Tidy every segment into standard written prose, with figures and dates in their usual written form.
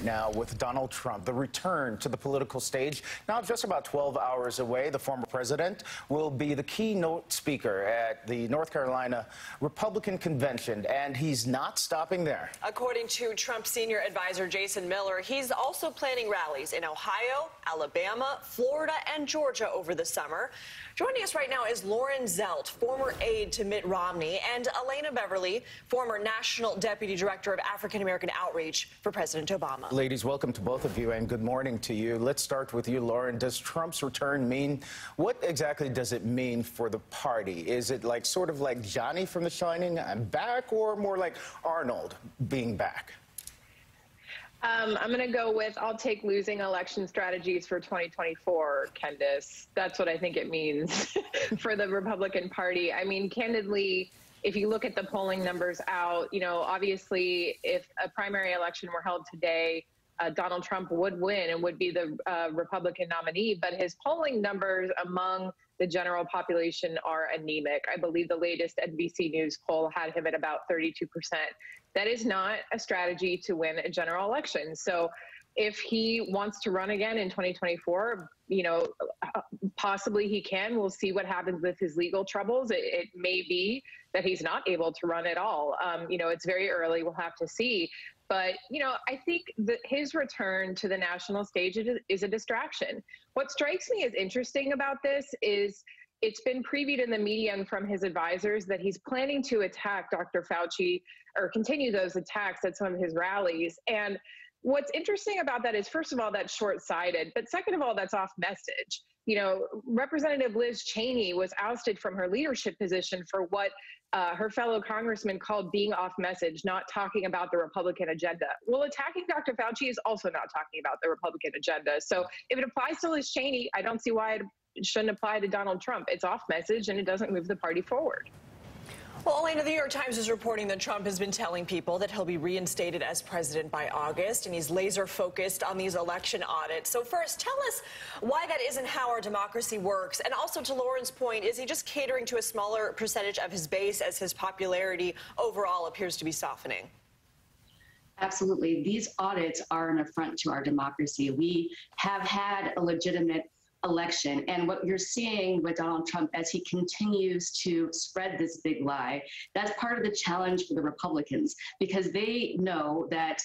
now with Donald Trump, the return to the political stage. Now just about 12 hours away, the former president will be the keynote speaker at the North Carolina Republican Convention, and he's not stopping there. According to Trump's senior advisor, Jason Miller, he's also planning rallies in Ohio, Alabama, Florida, and Georgia over the summer. Joining us right now is Loren Zelt, former aide to Mitt Romney, and Elena Beverly, former National Deputy Director of African American Outreach for President Obama. Ladies, welcome to both of you, and good morning to you. Let's start with you, Loren. Does Trump's return mean, what exactly does it mean for the party? Is it like sort of like Johnny from The Shining, I'm back, or more like Arnold being back? I'm going to go with, I'll take losing election strategies for 2024, Kendis. That's what I think it means for the Republican Party. I mean, candidly, if you look at the polling numbers out, you know, obviously, if a primary election were held today, Donald Trump would win and would be the Republican nominee, but his polling numbers among the general population are anemic. I believe the latest NBC News poll had him at about 32%. That is not a strategy to win a general election. So if he wants to run again in 2024, you know, possibly he can. We'll see what happens with his legal troubles. It may be that he's not able to run at all. You know, it's very early. We'll have to see. But, you know, I think that his return to the national stage is a distraction. What strikes me as interesting about this is it's been previewed in the media and from his advisors that he's planning to attack Dr. Fauci or continue those attacks at some of his rallies. And what's interesting about that is, first of all, that's short-sighted, but second of all, that's off message. You know, Representative Liz Cheney was ousted from her leadership position for what her fellow congressman called being off message, not talking about the Republican agenda. Well, attacking Dr. Fauci is also not talking about the Republican agenda. So if it applies to Liz Cheney, I don't see why it shouldn't apply to Donald Trump. It's off message and it doesn't move the party forward. Well, Elena, the New York Times is reporting that Trump has been telling people that he'll be reinstated as president by August, and he's laser focused on these election audits. So first, tell us why that isn't how our democracy works. And also, to Loren's point, is he just catering to a smaller percentage of his base as his popularity overall appears to be softening? Absolutely. These audits are an affront to our democracy. We have had a legitimate election. And what you're seeing with Donald Trump as he continues to spread this big lie, that's part of the challenge for the Republicans, because they know that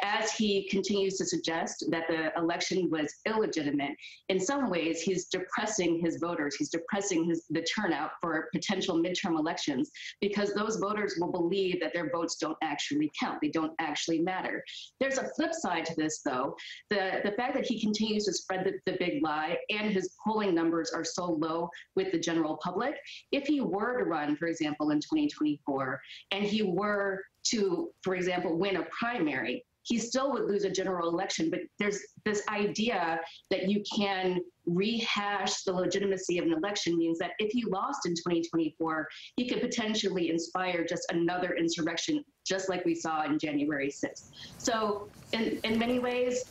as he continues to suggest that the election was illegitimate, in some ways he's depressing his voters. He's depressing the turnout for potential midterm elections, because those voters will believe that their votes don't actually count. They don't actually matter. There's a flip side to this, though. The fact that he continues to spread the big lie and his polling numbers are so low with the general public, if he were to run, for example, in 2024, and he were to, for example, win a primary, he still would lose a general election. But there's this idea that you can rehash the legitimacy of an election means that if he lost in 2024, he could potentially inspire just another insurrection, just like we saw in January 6th. So in many ways,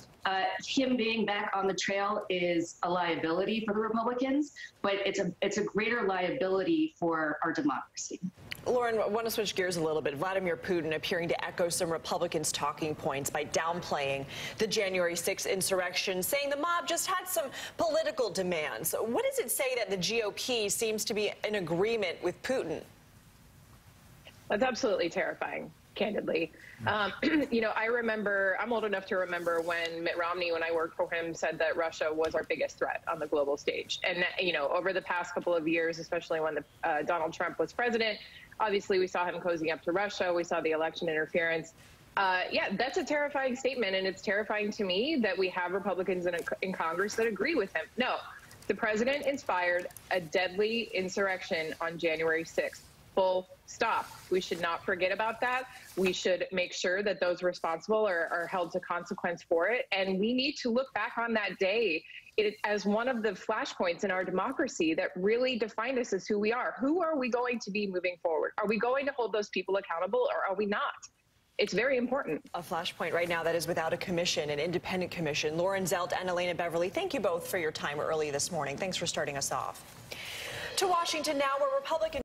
him being back on the trail is a liability for the Republicans, but it's a greater liability for our democracy. Loren, I want to switch gears a little bit. Vladimir Putin appearing to echo some Republicans' talking points by downplaying the January 6th insurrection, saying the mob just had some political demands. What does it say that the GOP seems to be in agreement with Putin? That's absolutely terrifying, candidly. You know, I remember, I'm old enough to remember when Mitt Romney, when I worked for him, said that Russia was our biggest threat on the global stage. And, you know, over the past couple of years, especially when Donald Trump was president, obviously we saw him cozying up to Russia. We saw the election interference. Yeah, that's a terrifying statement. And it's terrifying to me that we have Republicans in Congress that agree with him. No, the president inspired a deadly insurrection on January 6th. Full stop. We should not forget about that. We should make sure that those responsible are held to consequence for it. And we need to look back on that day as one of the flashpoints in our democracy that really defined us as who we are. Who are we going to be moving forward? Are we going to hold those people accountable, or are we not? It's very important. A flashpoint right now that is without a commission, an independent commission. Loren Zelt and Elena Beverly, thank you both for your time early this morning. Thanks for starting us off. To Washington now, where Republicans